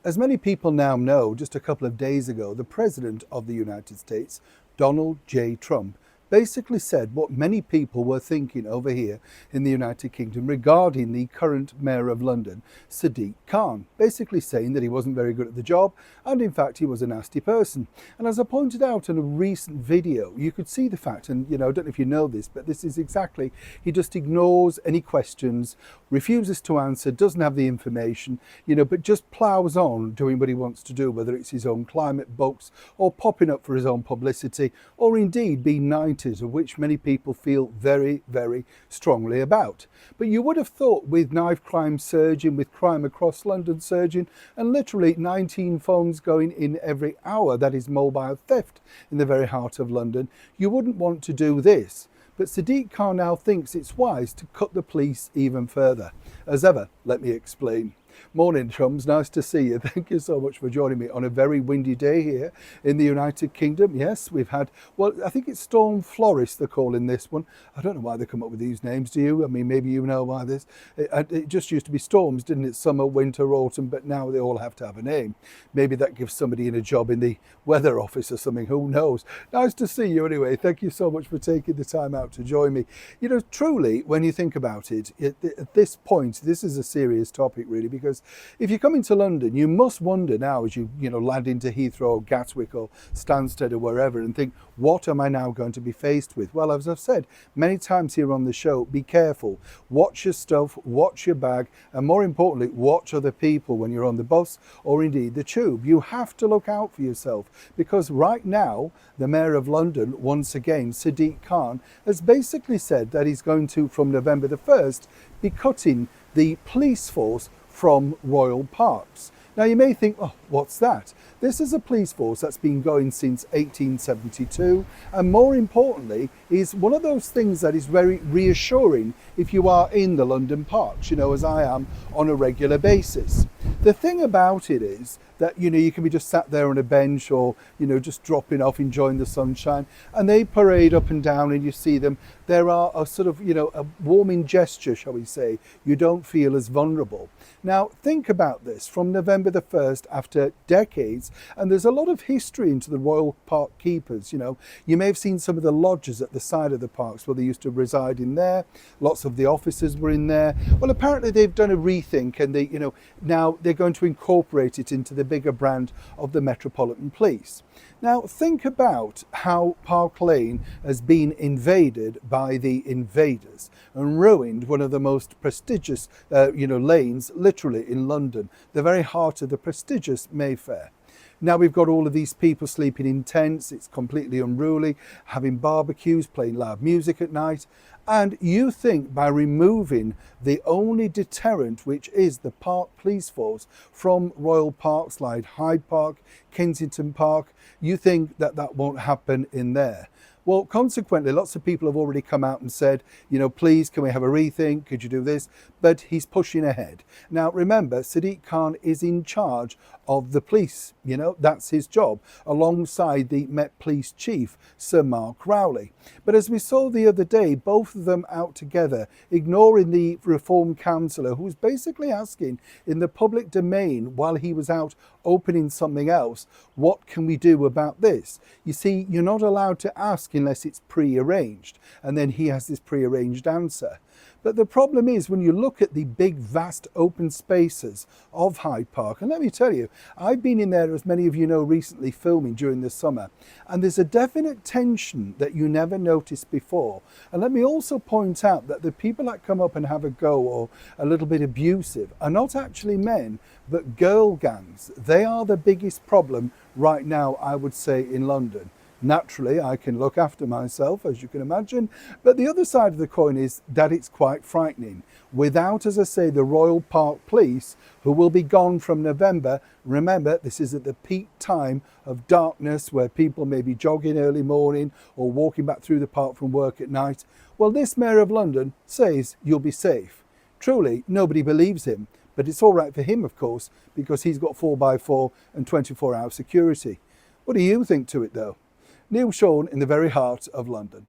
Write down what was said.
As many people now know, just a couple of days ago, the President of the United States, Donald J. Trump, basically said what many people were thinking over here in the United Kingdom regarding the current Mayor of London, Sadiq Khan, basically saying that he wasn't very good at the job and in fact he was a nasty person. And as I pointed out in a recent video, you could see the fact, and I don't know if you know this, but this is exactly, he just ignores any questions, refuses to answer, doesn't have the information, but just ploughs on doing what he wants to do, whether it's his own climate bucks or popping up for his own publicity, or indeed being nice, of which many people feel very, very strongly about. But you would have thought with knife crime surging, with crime across London surging, and literally 19 phones going in every hour, that is mobile theft in the very heart of London, you wouldn't want to do this. But Sadiq Khan now thinks it's wise to cut the police even further. As ever, let me explain. Morning, chums. Nice to see you. Thank you so much for joining me on a very windy day here in the United Kingdom. Yes, we've had, well, I think it's Storm Floris they're calling this one. I don't know why they come up with these names, do you? I mean, maybe you know why this. It just used to be storms, didn't it? Summer, winter, autumn, but now they all have to have a name. Maybe that gives somebody in a job in the weather office or something, who knows? Nice to see you anyway. Thank you so much for taking the time out to join me. Truly, when you think about it, at this point, this is a serious topic really, because if you come into London, you must wonder now as you land into Heathrow or Gatwick or Stansted or wherever and think, what am I now going to be faced with? Well, as I've said many times here on the show, be careful. Watch your stuff, watch your bag, and more importantly, watch other people when you're on the bus or indeed the tube. You have to look out for yourself, because right now, the Mayor of London, once again, Sadiq Khan, has basically said that he's going to, from November the 1st, be cutting the police force from royal parks. Now you may think, oh, what's that? This is a police force that's been going since 1872, and more importantly is one of those things that is very reassuring if you are in the London parks, as I am on a regular basis. The thing about it is that you can be just sat there on a bench or just dropping off enjoying the sunshine, and they parade up and down and you see them. There are a sort of a warming gesture, shall we say. You don't feel as vulnerable. Now think about this, from November the 1st, after decades, and there's a lot of history into the royal park keepers. You may have seen some of the lodges at the side of the parks where they used to reside in there. Lots of the officers were in there. Well, apparently they've done a rethink, and they now they're going to incorporate it into the bigger brand of the Metropolitan Police. Now think about how Park Lane has been invaded by the invaders and ruined one of the most prestigious lanes literally in London, the very heart of the prestigious Mayfair. Now we've got all of these people sleeping in tents. It's completely unruly, having barbecues, playing loud music at night. And you think by removing the only deterrent, which is the park police force, from royal parks like Hyde Park, Kensington Park, you think that that won't happen in there. Well, consequently, lots of people have already come out and said, please, can we have a rethink? Could you do this? But he's pushing ahead. Now, remember, Sadiq Khan is in charge of the police. That's his job, alongside the Met Police Chief, Sir Mark Rowley. But as we saw the other day, both of them out together, ignoring the Reform Councillor, who was basically asking in the public domain while he was out opening something else, what can we do about this? You see, you're not allowed to ask unless it's pre-arranged, and then he has this pre-arranged answer. But the problem is when you look at the big, vast open spaces of Hyde Park, and let me tell you, I've been in there, as many of you know, recently filming during the summer, and there's a definite tension that you never noticed before. And let me also point out that the people that come up and have a go or a little bit abusive are not actually men, but girl gangs. They are the biggest problem right now, I would say, in London. Naturally, I can look after myself, as you can imagine, but the other side of the coin is that it's quite frightening. Without, as I say, the Royal Park Police, who will be gone from November, remember, this is at the peak time of darkness where people may be jogging early morning or walking back through the park from work at night. Well, this Mayor of London says you'll be safe. Truly, nobody believes him, but it's all right for him, of course, because he's got 4x4 and 24-hour security. What do you think to it, though? Neil Sean in the very heart of London.